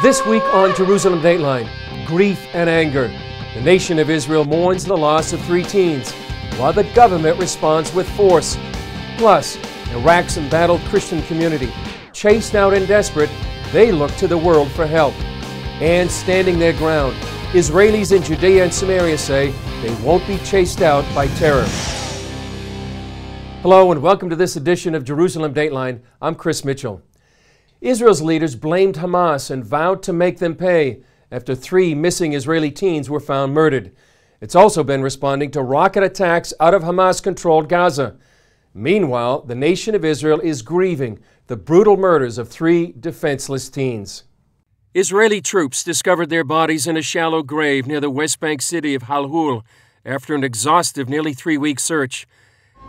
This week on Jerusalem Dateline, grief and anger. The nation of Israel mourns the loss of 3 teens, while the government responds with force. Plus, Iraq's embattled Christian community, chased out and desperate, they look to the world for help. And standing their ground, Israelis in Judea and Samaria say they won't be chased out by terror. Hello and welcome to this edition of Jerusalem Dateline. I'm Chris Mitchell. Israel's leaders blamed Hamas and vowed to make them pay after 3 missing Israeli teens were found murdered. It's also been responding to rocket attacks out of Hamas-controlled Gaza. Meanwhile, the nation of Israel is grieving the brutal murders of 3 defenseless teens. Israeli troops discovered their bodies in a shallow grave near the West Bank city of Halhul after an exhaustive, nearly 3-week search.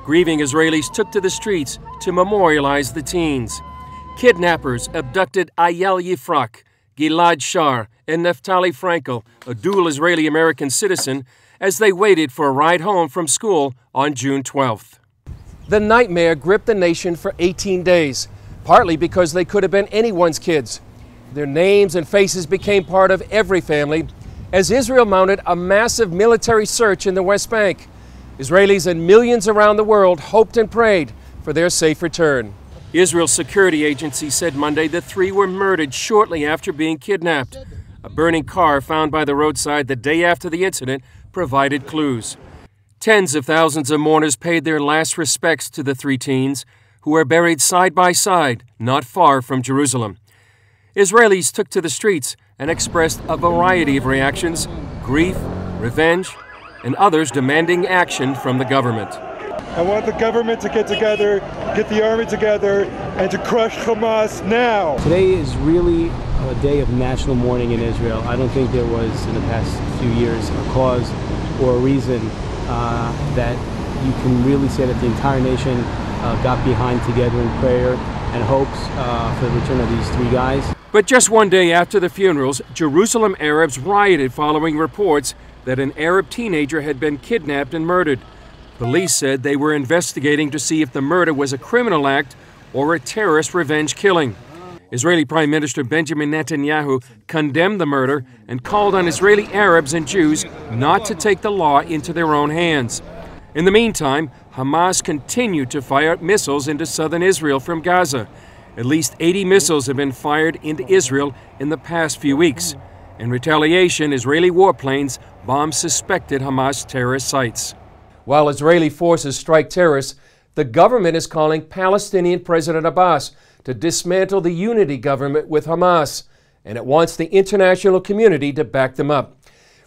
Grieving Israelis took to the streets to memorialize the teens. Kidnappers abducted Ayel Yifrak, Gilad Shar, and Naftali Frankel, a dual Israeli-American citizen, as they waited for a ride home from school on June 12th. The nightmare gripped the nation for 18 days, partly because they could have been anyone's kids. Their names and faces became part of every family as Israel mounted a massive military search in the West Bank. Israelis and millions around the world hoped and prayed for their safe return. Israel's security agency said Monday the 3 were murdered shortly after being kidnapped. A burning car found by the roadside the day after the incident provided clues. Tens of thousands of mourners paid their last respects to the 3 teens, who were buried side by side not far from Jerusalem. Israelis took to the streets and expressed a variety of reactions: grief, revenge, and others demanding action from the government. I want the government to get together, get the army together, and to crush Hamas now. Today is really a day of national mourning in Israel. I don't think there was in the past few years a cause or a reason that you can really say that the entire nation got behind together in prayer and hopes for the return of these 3 guys. But just one day after the funerals, Jerusalem Arabs rioted following reports that an Arab teenager had been kidnapped and murdered. Police said they were investigating to see if the murder was a criminal act or a terrorist revenge killing. Israeli Prime Minister Benjamin Netanyahu condemned the murder and called on Israeli Arabs and Jews not to take the law into their own hands. In the meantime, Hamas continued to fire missiles into southern Israel from Gaza. At least 80 missiles have been fired into Israel in the past few weeks. In retaliation, Israeli warplanes bombed suspected Hamas terrorist sites. While Israeli forces strike terrorists, the government is calling Palestinian President Abbas to dismantle the unity government with Hamas, and it wants the international community to back them up.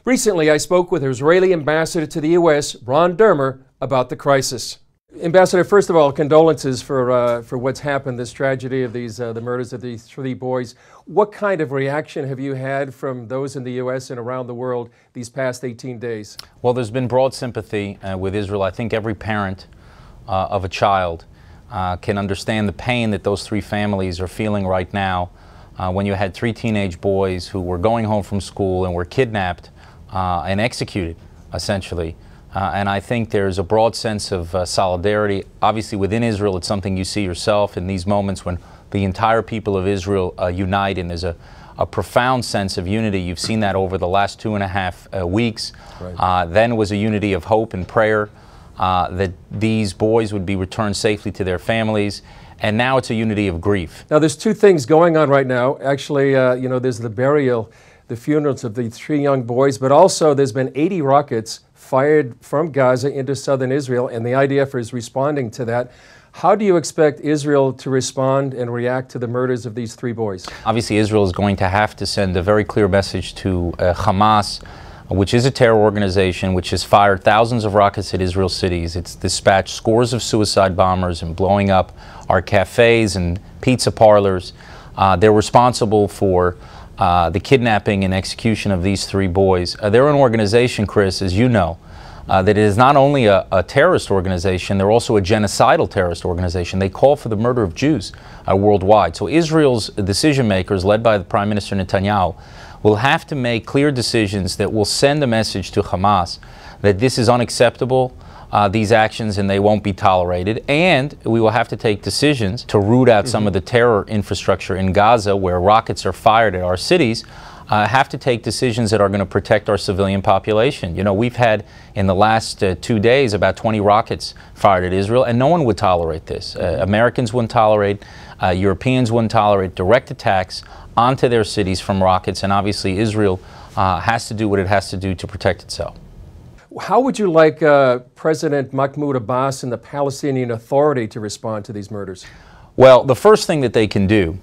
Recently, I spoke with Israeli ambassador to the U.S., Ron Dermer, about the crisis. Ambassador, first of all, condolences for what's happened, this tragedy of the murders of these 3 boys. What kind of reaction have you had from those in the U.S. and around the world these past 18 days? Well, there's been broad sympathy with Israel. I think every parent of a child can understand the pain that those 3 families are feeling right now when you had 3 teenage boys who were going home from school and were kidnapped and executed, essentially. And I think there's a broad sense of solidarity. Obviously, within Israel, it's something you see yourself in these moments when the entire people of Israel unite, and there's a profound sense of unity. You've seen that over the last 2.5 weeks. Right. Then was a unity of hope and prayer that these boys would be returned safely to their families. And now it's a unity of grief. Now, there's 2 things going on right now. Actually, there's the burial, the funerals of the 3 young boys, but also there's been 80 rockets fired from Gaza into southern Israel, and the IDF is responding to that. How do you expect Israel to respond and react to the murders of these 3 boys? Obviously, Israel is going to have to send a very clear message to Hamas, which is a terror organization which has fired thousands of rockets at Israel cities. It's dispatched scores of suicide bombers and blowing up our cafes and pizza parlors. They're responsible for the kidnapping and execution of these 3 boys. They're an organization, Chris, as you know, that is not only a terrorist organization, they're also a genocidal terrorist organization. They call for the murder of Jews worldwide. So Israel's decision makers, led by the Prime Minister Netanyahu, will have to make clear decisions that will send a message to Hamas that this is unacceptable, these actions, and they won't be tolerated. And we will have to take decisions to root out some of the terror infrastructure in Gaza, where rockets are fired at our cities. Have to take decisions that are going to protect our civilian population. You know, we've had in the last 2 days about 20 rockets fired at Israel, and no one would tolerate this. Americans wouldn't tolerate, Europeans wouldn't tolerate direct attacks onto their cities from rockets, and obviously Israel has to do what it has to do to protect itself. How would you like President Mahmoud Abbas and the Palestinian Authority to respond to these murders? Well, the first thing that they can do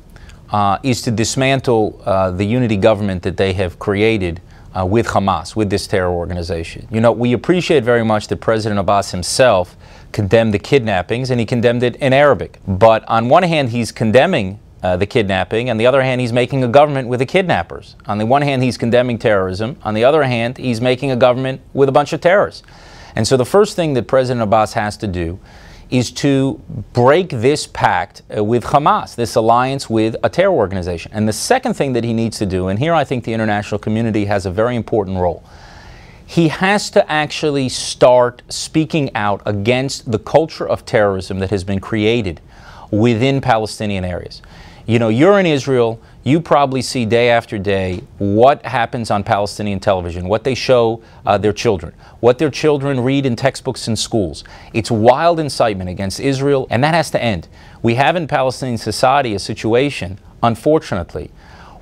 is to dismantle the unity government that they have created with Hamas, with this terror organization. You know, we appreciate very much that President Abbas himself condemned the kidnappings, and he condemned it in Arabic. But on one hand, he's condemning the kidnapping. On the other hand, he's making a government with the kidnappers. On the one hand, he's condemning terrorism. On the other hand, he's making a government with a bunch of terrorists. And so the first thing that President Abbas has to do is to break this pact with Hamas, this alliance with a terror organization. And the second thing that he needs to do, and here I think the international community has a very important role, he has to actually start speaking out against the culture of terrorism that has been created within Palestinian areas. You know, you're in Israel, you probably see day after day what happens on Palestinian television, what they show their children, what their children read in textbooks in schools. It's wild incitement against Israel, and that has to end. We have in Palestinian society a situation, unfortunately,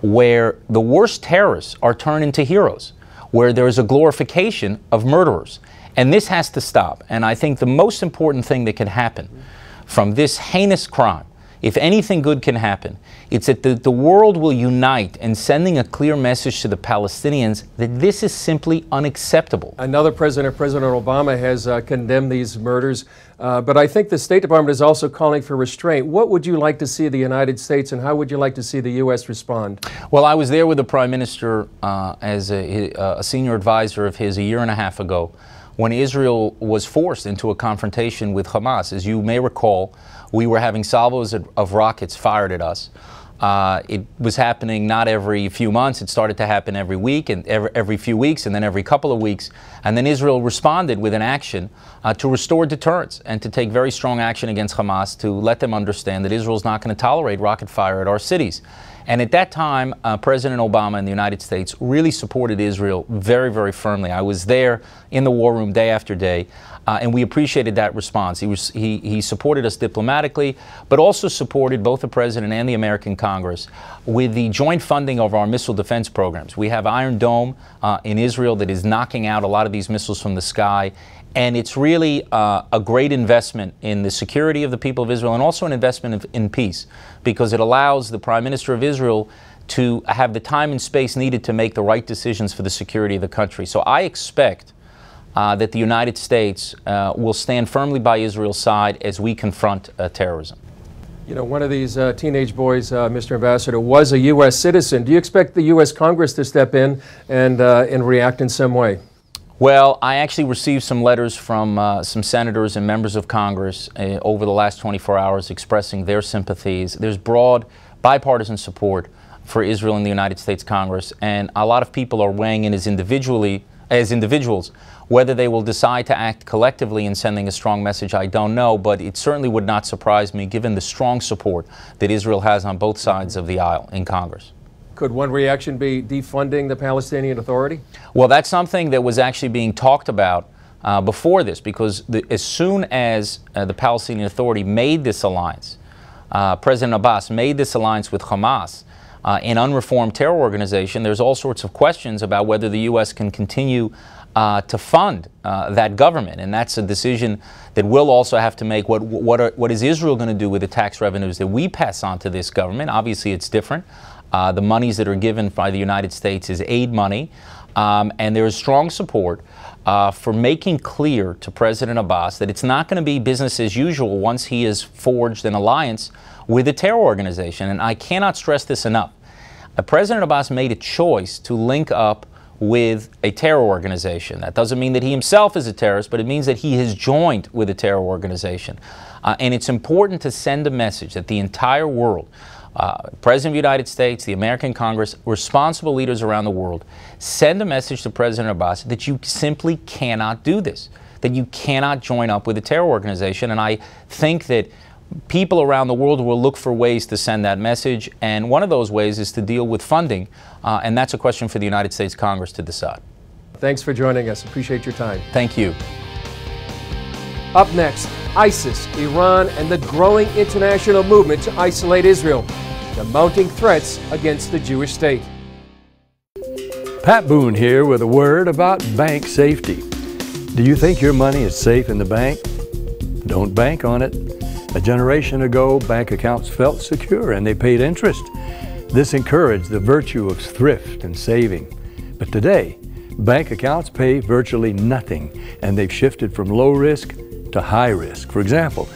where the worst terrorists are turned into heroes, where there is a glorification of murderers. And this has to stop. And I think the most important thing that can happen from this heinous crime, if anything good can happen, it's that the world will unite in sending a clear message to the Palestinians that this is simply unacceptable. Another president, President Obama, has condemned these murders, but I think the State Department is also calling for restraint. What would you like to see the United States, and how would you like to see the U.S. respond? Well, I was there with the Prime Minister as a senior advisor of his a year and a half ago when Israel was forced into a confrontation with Hamas. As you may recall, we were having salvos of rockets fired at us. It was happening not every few months. It started to happen every week, and every few weeks, and then every couple of weeks. And then Israel responded with an action to restore deterrence and to take very strong action against Hamas to let them understand that Israel's not going to tolerate rocket fire at our cities. And at that time, President Obama and the United States really supported Israel very, very firmly. I was there in the war room day after day, and we appreciated that response. He supported us diplomatically, but also supported both the President and the American Congress with the joint funding of our missile defense programs. We have Iron Dome in Israel that is knocking out a lot of these missiles from the sky. And it's really a great investment in the security of the people of Israel, and also an investment in peace, because it allows the Prime Minister of Israel to have the time and space needed to make the right decisions for the security of the country. So I expect that the United States will stand firmly by Israel's side as we confront terrorism. You know, one of these teenage boys, Mr. Ambassador, was a U.S. citizen. Do you expect the U.S. Congress to step in and react in some way? Well, I actually received some letters from some senators and members of Congress over the last 24 hours expressing their sympathies. There's broad bipartisan support for Israel in the United States Congress, and a lot of people are weighing in as individuals. Whether they will decide to act collectively in sending a strong message, I don't know, but it certainly would not surprise me given the strong support that Israel has on both sides of the aisle in Congress. Could one reaction be defunding the Palestinian Authority? Well, that's something that was actually being talked about before this, because as soon as the Palestinian Authority made this alliance, President Abbas made this alliance with Hamas, an unreformed terror organization, there's all sorts of questions about whether the U.S. can continue to fund that government. And that's a decision that we'll also have to make. What is Israel going to do with the tax revenues that we pass on to this government? Obviously, it's different. The monies that are given by the United States is aid money, and there is strong support for making clear to President Abbas that it's not going to be business as usual once he has forged an alliance with a terror organization. And I cannot stress this enough. President Abbas made a choice to link up with a terror organization. That doesn't mean that he himself is a terrorist, but it means that he has joined with a terror organization. And it's important to send a message that the entire world, President of the United States, the American Congress, responsible leaders around the world, send a message to President Abbas that you simply cannot do this. that you cannot join up with a terror organization. And I think that people around the world will look for ways to send that message, and one of those ways is to deal with funding, and that's a question for the United States Congress to decide. Thanks for joining us. Appreciate your time. Thank you. Up next, ISIS, Iran, and the growing international movement to isolate Israel, the mounting threats against the Jewish state. Pat Boone here with a word about bank safety. Do you think your money is safe in the bank? Don't bank on it. A generation ago, bank accounts felt secure and they paid interest. This encouraged the virtue of thrift and saving. But today, bank accounts pay virtually nothing, and they've shifted from low risk to high risk. For example,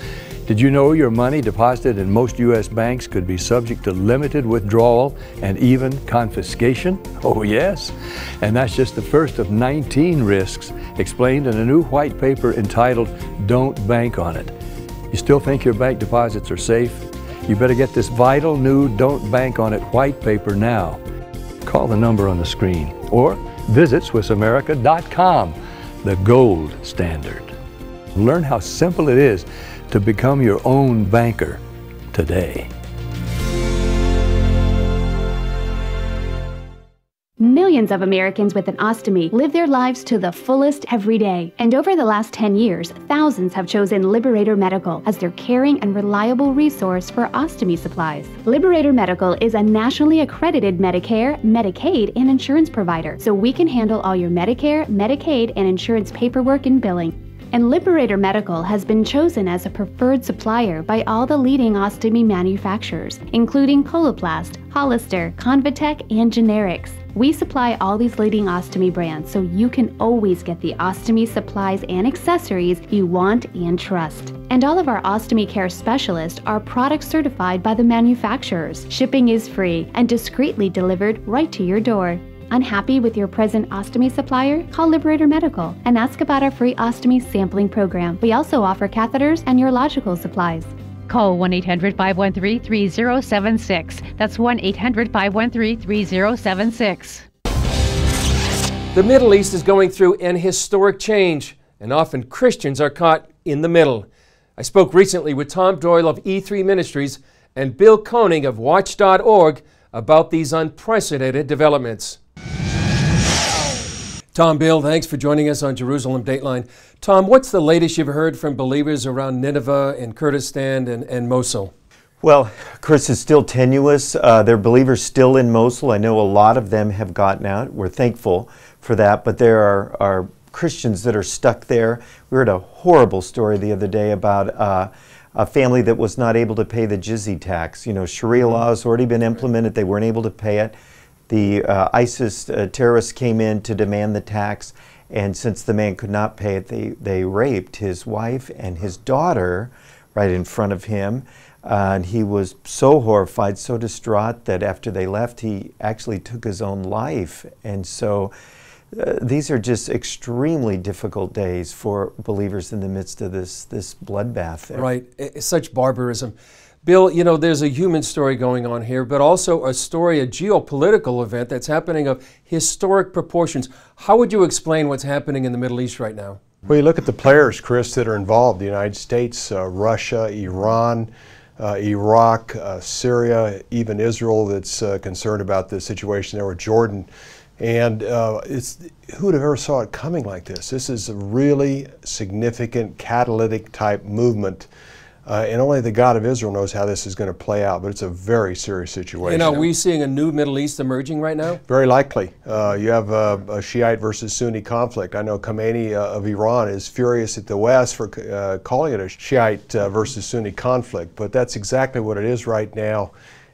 did you know your money deposited in most U.S. banks could be subject to limited withdrawal and even confiscation? Oh yes, and that's just the first of 19 risks explained in a new white paper entitled "Don't Bank on It." You still think your bank deposits are safe? You better get this vital new Don't Bank on It white paper now. Call the number on the screen or visit SwissAmerica.com, the gold standard. Learn how simple it is to become your own banker today. Millions of Americans with an ostomy live their lives to the fullest every day. And over the last 10 years, thousands have chosen Liberator Medical as their caring and reliable resource for ostomy supplies. Liberator Medical is a nationally accredited Medicare, Medicaid, and insurance provider, so we can handle all your Medicare, Medicaid, and insurance paperwork and billing. And Liberator Medical has been chosen as a preferred supplier by all the leading ostomy manufacturers, including Coloplast, Hollister, Convatec, and Generics. We supply all these leading ostomy brands, so you can always get the ostomy supplies and accessories you want and trust. And all of our ostomy care specialists are product certified by the manufacturers. Shipping is free and discreetly delivered right to your door. Unhappy with your present ostomy supplier? Call Liberator Medical and ask about our free ostomy sampling program. We also offer catheters and urological supplies. Call 1-800-513-3076. That's 1-800-513-3076. The Middle East is going through an historic change, and often Christians are caught in the middle. I spoke recently with Tom Doyle of E3 Ministries and Bill Koenig of Watch.org about these unprecedented developments. Tom, Bill, thanks for joining us on Jerusalem Dateline. Tom, what's the latest you've heard from believers around Nineveh and Kurdistan and Mosul? Well, Chris, is still tenuous. There are believers still in Mosul. I know a lot of them have gotten out. We're thankful for that, but there are Christians that are stuck there. We heard a horrible story the other day about a family that was not able to pay the jizya tax. You know, Sharia law has already been implemented. They weren't able to pay it. The ISIS terrorists came in to demand the tax, and since the man could not pay it, they raped his wife and his daughter right in front of him. And he was so horrified, so distraught, that after they left, he actually took his own life. And so these are just extremely difficult days for believers in the midst of this bloodbath. Right, it's such barbarism. Bill, you know, there's a human story going on here, but also a story, a geopolitical event that's happening of historic proportions. How would you explain what's happening in the Middle East right now? Well, you look at the players, Chris, that are involved: the United States, Russia, Iran, Iraq, Syria, even Israel that's concerned about the situation there with Jordan. And who would have ever saw it coming like this? This is a really significant catalytic type movement. And only the God of Israel knows how this is going to play out, but it's a very serious situation. And are we seeing a new Middle East emerging right now? Very likely. You have a Shiite versus Sunni conflict. I know Khomeini of Iran is furious at the West for calling it a Shiite versus Sunni conflict, but that's exactly what it is right now.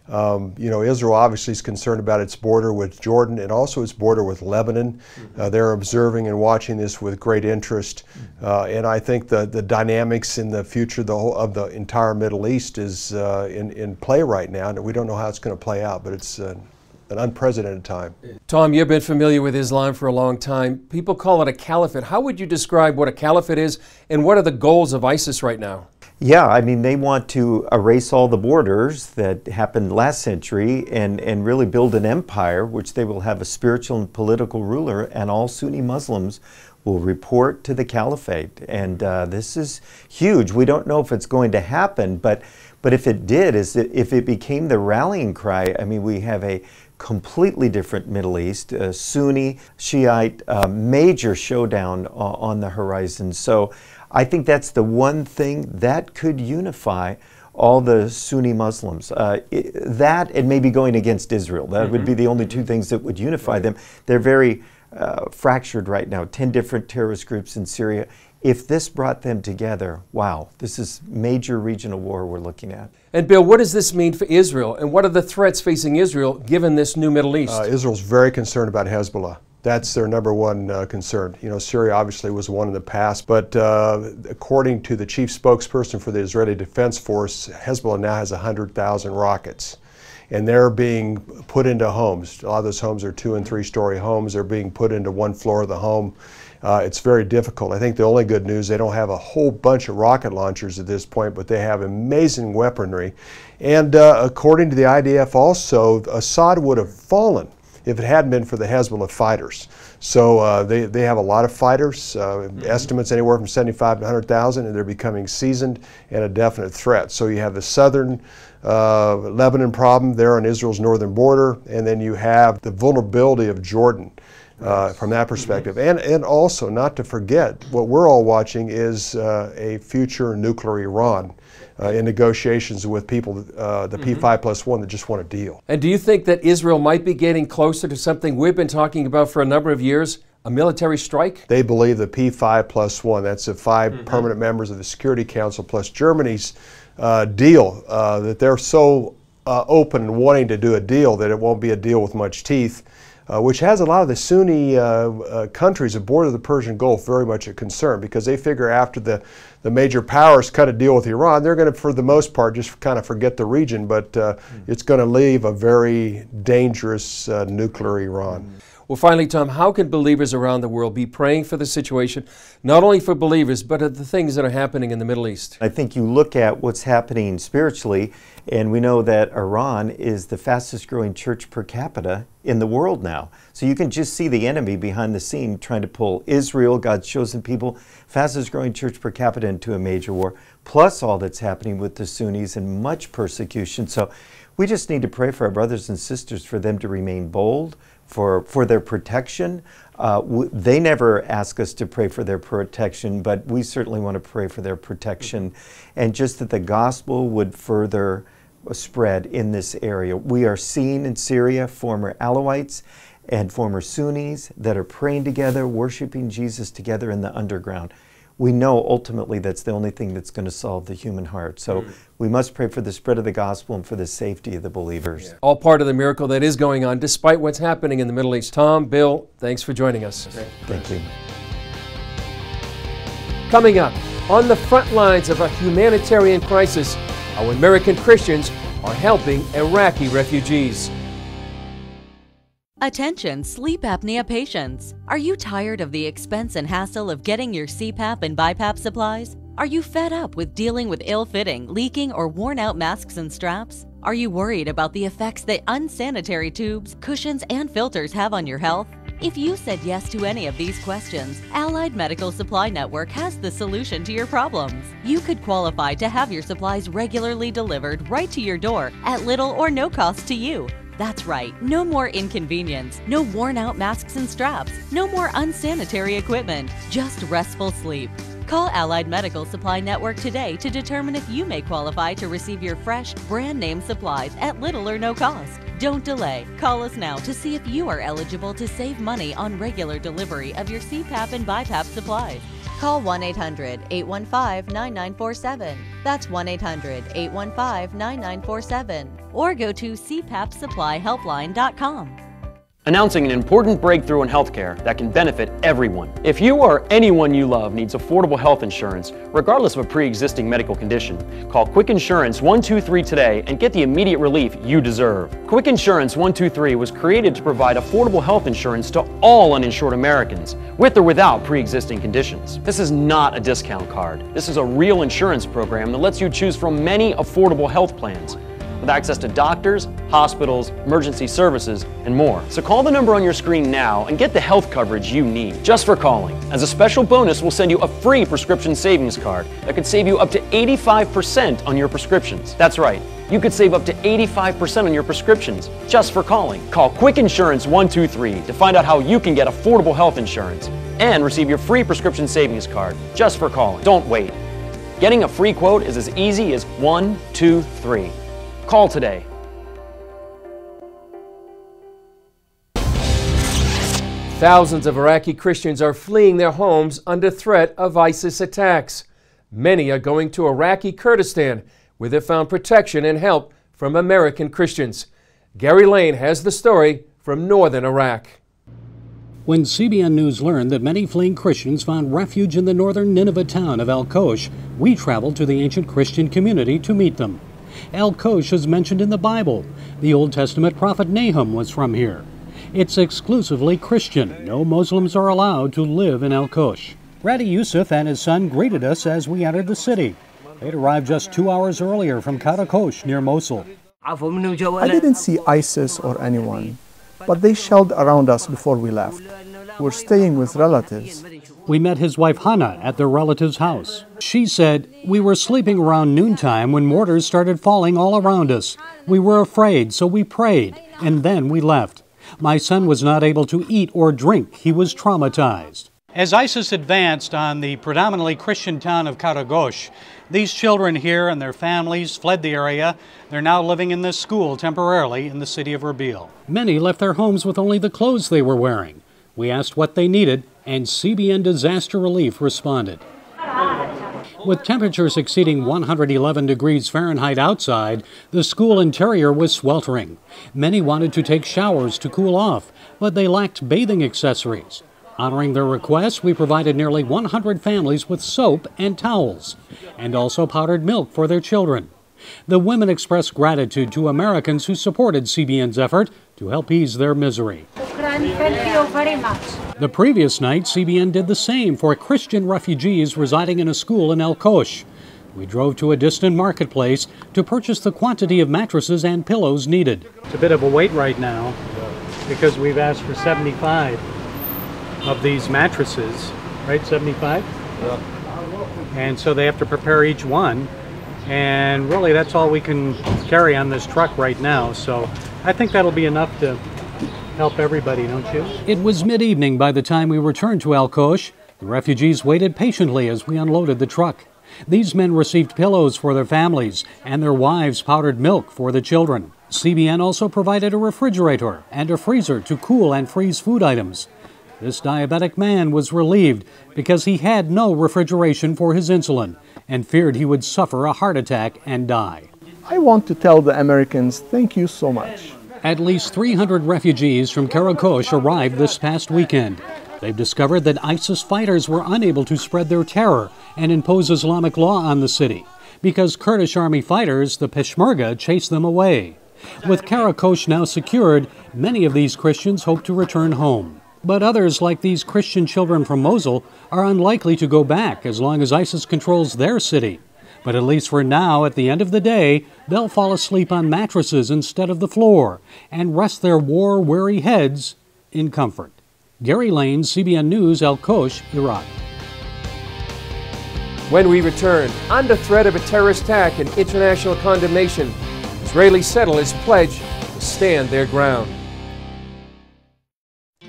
You know, Israel obviously is concerned about its border with Jordan and also its border with Lebanon. They're observing and watching this with great interest. And I think the dynamics in the future of the entire Middle East is in play right now. And we don't know how it's going to play out, but it's an unprecedented time. Tom, you've been familiar with Islam for a long time. People call it a caliphate. How would you describe what a caliphate is, and what are the goals of ISIS right now? Yeah, I mean, they want to erase all the borders that happened last century and really build an empire, which they will have a spiritual and political ruler, and all Sunni Muslims will report to the caliphate. And this is huge. We don't know if it's going to happen, but if it did, if it became the rallying cry, I mean, we have a completely different Middle East, Sunni, Shiite, major showdown on the horizon. So I think that's the one thing that could unify all the Sunni Muslims. That and maybe going against Israel. That would be the only two things that would unify them. They're very fractured right now, 10 different terrorist groups in Syria. If this brought them together, wow, this is major regional war we're looking at. And Bill, what does this mean for Israel? And what are the threats facing Israel given this new Middle East? Israel's very concerned about Hezbollah. That's their number one concern. You know, Syria obviously was one in the past, but according to the chief spokesperson for the Israeli Defense Force, Hezbollah now has 100,000 rockets. And they're being put into homes. A lot of those homes are 2- and 3-story homes. They're being put into one floor of the home. It's very difficult. I think the only good news, they don't have a whole bunch of rocket launchers at this point, but they have amazing weaponry. And according to the IDF also, Assad would have fallen if it hadn't been for the Hezbollah fighters. So they have a lot of fighters, estimates anywhere from 75 to 100,000, and they're becoming seasoned and a definite threat. So you have the southern Lebanon problem there on Israel's northern border, and then you have the vulnerability of Jordan from that perspective. And also, not to forget, what we're all watching is a future nuclear Iran in negotiations with people, the P5+1, that just want a deal. And do you think that Israel might be getting closer to something we've been talking about for a number of years, a military strike? They believe the P5+1, that's the 5 permanent members of the Security Council plus Germany's deal, that they're so open and wanting to do a deal that it won't be a deal with much teeth, which has a lot of the Sunni countries that border the Persian Gulf very much a concern, because they figure after the major powers cut a deal with Iran, they're going to, for the most part, just kind of forget the region, but it's going to leave a very dangerous nuclear Iran. Well, finally, Tom, how can believers around the world be praying for the situation, not only for believers, but at the things that are happening in the Middle East? I think you look at what's happening spiritually, and we know that Iran is the fastest growing church per capita in the world now. So you can just see the enemy behind the scene trying to pull Israel, God's chosen people, fastest growing church per capita, into a major war, plus all that's happening with the Sunnis and much persecution. So we just need to pray for our brothers and sisters, for them to remain bold, for their protection. They never ask us to pray for their protection, but we certainly want to pray for their protection, and just that the gospel would further spread in this area. We are seeing in Syria former Alawites and former Sunnis that are praying together, worshiping Jesus together in the underground. We know ultimately that's the only thing that's going to solve the human heart. So we must pray for the spread of the gospel and for the safety of the believers. Yeah. All part of the miracle that is going on despite what's happening in the Middle East. Tom, Bill, thanks for joining us. Thank you. Coming up, on the front lines of a humanitarian crisis, how American Christians are helping Iraqi refugees. Attention sleep apnea patients. Are you tired of the expense and hassle of getting your CPAP and BiPAP supplies? Are you fed up with dealing with ill-fitting, leaking, or worn-out masks and straps? Are you worried about the effects that unsanitary tubes, cushions, and filters have on your health? If you said yes to any of these questions, Allied Medical Supply Network has the solution to your problems. You could qualify to have your supplies regularly delivered right to your door at little or no cost to you. That's right, no more inconvenience, no worn-out masks and straps, no more unsanitary equipment, just restful sleep. Call Allied Medical Supply Network today to determine if you may qualify to receive your fresh, brand-name supplies at little or no cost. Don't delay. Call us now to see if you are eligible to save money on regular delivery of your CPAP and BiPAP supplies. Call 1-800-815-9947. That's 1-800-815-9947. Or go to cpapsupplyhelpline.com. Announcing an important breakthrough in healthcare that can benefit everyone. If you or anyone you love needs affordable health insurance, regardless of a pre-existing medical condition, call Quick Insurance 123 today and get the immediate relief you deserve. Quick Insurance 123 was created to provide affordable health insurance to all uninsured Americans, with or without pre-existing conditions. This is not a discount card. This is a real insurance program that lets you choose from many affordable health plans. with access to doctors, hospitals, emergency services, and more. So call the number on your screen now and get the health coverage you need just for calling. As a special bonus, we'll send you a free prescription savings card that could save you up to 85% on your prescriptions. That's right. You could save up to 85% on your prescriptions just for calling. Call Quick Insurance 123 to find out how you can get affordable health insurance and receive your free prescription savings card just for calling. Don't wait. Getting a free quote is as easy as 1, 2, 3. Call today. Thousands of Iraqi Christians are fleeing their homes under threat of ISIS attacks. Many are going to Iraqi Kurdistan, where they found protection and help from American Christians. Gary Lane has the story from northern Iraq. When CBN News learned that many fleeing Christians found refuge in the northern Nineveh town of Al-Kosh, we traveled to the ancient Christian community to meet them. Al-Kosh is mentioned in the Bible. The Old Testament prophet Nahum was from here. It's exclusively Christian. No Muslims are allowed to live in Al-Kosh. Radi Yusuf and his son greeted us as we entered the city. They'd arrived just 2 hours earlier from Karakosh near Mosul. I didn't see ISIS or anyone, but they shelled around us before we left. We're staying with relatives. We met his wife Hannah at their relative's house. She said, "We were sleeping around noontime when mortars started falling all around us. We were afraid, so we prayed, and then we left. My son was not able to eat or drink. He was traumatized." As ISIS advanced on the predominantly Christian town of Karakosh, these children here and their families fled the area. They're now living in this school temporarily in the city of Erbil. Many left their homes with only the clothes they were wearing. We asked what they needed, and CBN Disaster Relief responded. With temperatures exceeding 111 degrees Fahrenheit outside, the school interior was sweltering. Many wanted to take showers to cool off, but they lacked bathing accessories. Honoring their request, we provided nearly 100 families with soap and towels, and also powdered milk for their children. The women expressed gratitude to Americans who supported CBN's effort to help ease their misery. Thank you very much. The previous night, CBN did the same for Christian refugees residing in a school in Al-Kosh. We drove to a distant marketplace to purchase the quantity of mattresses and pillows needed. It's a bit of a wait right now because we've asked for 75 of these mattresses, right? 75? Yeah. And so they have to prepare each one. And really, that's all we can carry on this truck right now. So I think that'll be enough to help everybody, don't you? It was mid-evening by the time we returned to Al-Kosh. The refugees waited patiently as we unloaded the truck. These men received pillows for their families, and their wives powdered milk for the children. CBN also provided a refrigerator and a freezer to cool and freeze food items. This diabetic man was relieved because he had no refrigeration for his insulin and feared he would suffer a heart attack and die. I want to tell the Americans thank you so much. At least 300 refugees from Karakosh arrived this past weekend. They've discovered that ISIS fighters were unable to spread their terror and impose Islamic law on the city because Kurdish army fighters, the Peshmerga, chased them away. With Karakosh now secured, many of these Christians hope to return home. But others, like these Christian children from Mosul, are unlikely to go back as long as ISIS controls their city. But at least for now, at the end of the day, they'll fall asleep on mattresses instead of the floor and rest their war-weary heads in comfort. Gary Lane, CBN News, Al-Kosh, Iraq. When we return, under threat of a terrorist attack and international condemnation, Israeli settlers pledge to stand their ground.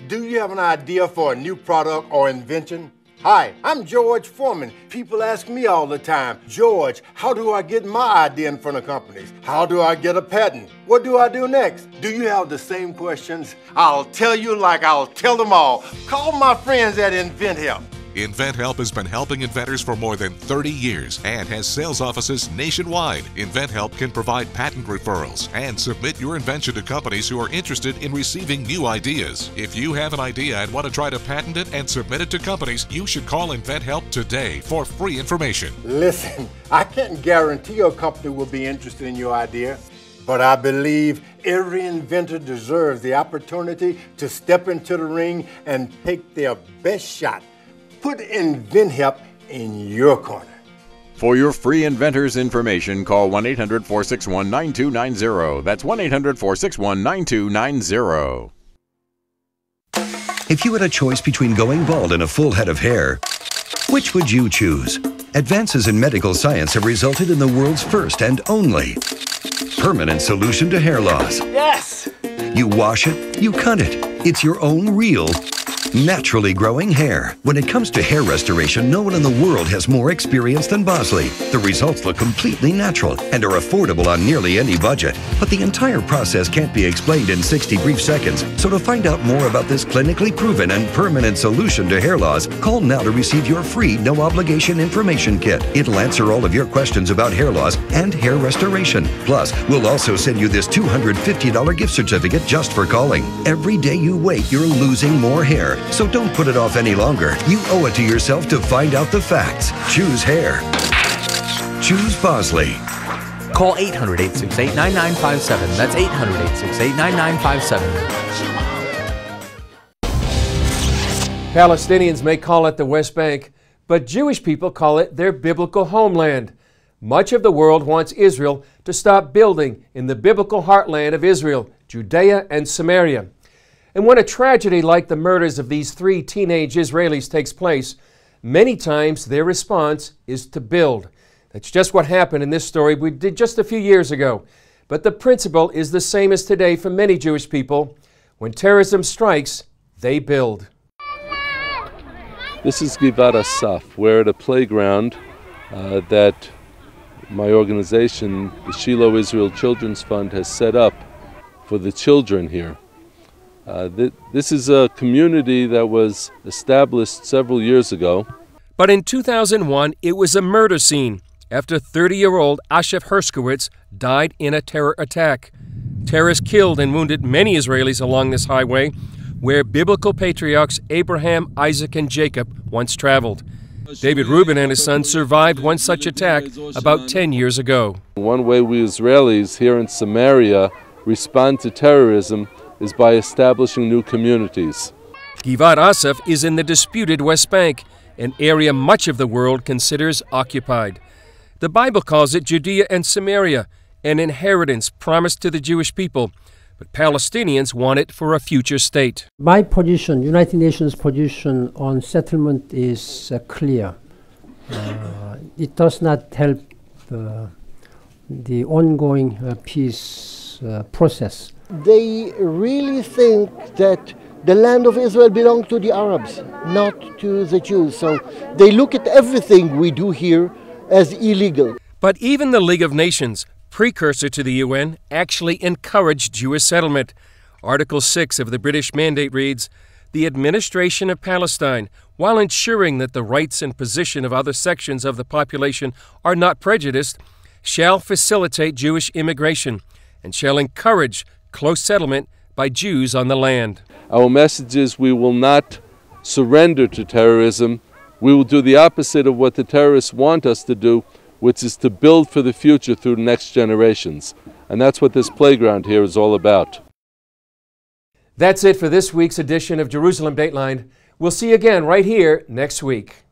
Do you have an idea for a new product or invention? Hi, I'm George Foreman. People ask me all the time, George, how do I get my idea in front of companies? How do I get a patent? What do I do next? Do you have the same questions? I'll tell you like I'll tell them all. Call my friends at InventHelp. InventHelp has been helping inventors for more than 30 years and has sales offices nationwide. InventHelp can provide patent referrals and submit your invention to companies who are interested in receiving new ideas. If you have an idea and want to try to patent it and submit it to companies, you should call InventHelp today for free information. Listen, I can't guarantee your company will be interested in your idea, but I believe every inventor deserves the opportunity to step into the ring and take their best shot. Put InventHelp in your corner. For your free inventor's information, call 1-800-461-9290. That's 1-800-461-9290. If you had a choice between going bald and a full head of hair, which would you choose? Advances in medical science have resulted in the world's first and only permanent solution to hair loss. Yes! You wash it, you cut it. It's your own real, naturally growing hair. When it comes to hair restoration, no one in the world has more experience than Bosley. The results look completely natural and are affordable on nearly any budget. But the entire process can't be explained in 60 brief seconds. So to find out more about this clinically proven and permanent solution to hair loss, call now to receive your free no-obligation information kit. It'll answer all of your questions about hair loss and hair restoration. Plus, we'll also send you this $250 gift certificate just for calling. Every day you wait, you're losing more hair. So don't put it off any longer. You owe it to yourself to find out the facts. Choose hair. Choose Bosley. Call 800-868-9957. That's 800-868-9957. Palestinians may call it the West Bank, but Jewish people call it their biblical homeland. Much of the world wants Israel to stop building in the biblical heartland of Israel, Judea and Samaria. And when a tragedy like the murders of these 3 teenage Israelis takes place, many times their response is to build. That's just what happened in this story we did just a few years ago. But the principle is the same as today for many Jewish people. When terrorism strikes, they build. This is Givat Asaf. We're at a playground that my organization, the Shiloh Israel Children's Fund, has set up for the children here. This is a community that was established several years ago. But in 2001, it was a murder scene after 30-year-old Ashef Hershkowitz died in a terror attack. Terrorists killed and wounded many Israelis along this highway, where biblical patriarchs Abraham, Isaac, and Jacob once traveled. David Rubin and his son survived one such attack about 10 years ago. One way we Israelis here in Samaria respond to terrorism is by establishing new communities. Givat Asaf is in the disputed West Bank, an area much of the world considers occupied. The Bible calls it Judea and Samaria, an inheritance promised to the Jewish people, but Palestinians want it for a future state. My position, United Nations position on settlement is clear. It does not help the ongoing peace process. They really think that the land of Israel belongs to the Arabs, not to the Jews. So they look at everything we do here as illegal. But even the League of Nations, precursor to the UN, actually encouraged Jewish settlement. Article 6 of the British mandate reads, "The administration of Palestine, while ensuring that the rights and position of other sections of the population are not prejudiced, shall facilitate Jewish immigration and shall encourage close settlement by Jews on the land." Our message is we will not surrender to terrorism. We will do the opposite of what the terrorists want us to do, which is to build for the future through the next generations. And that's what this playground here is all about. That's it for this week's edition of Jerusalem Dateline. We'll see you again right here next week.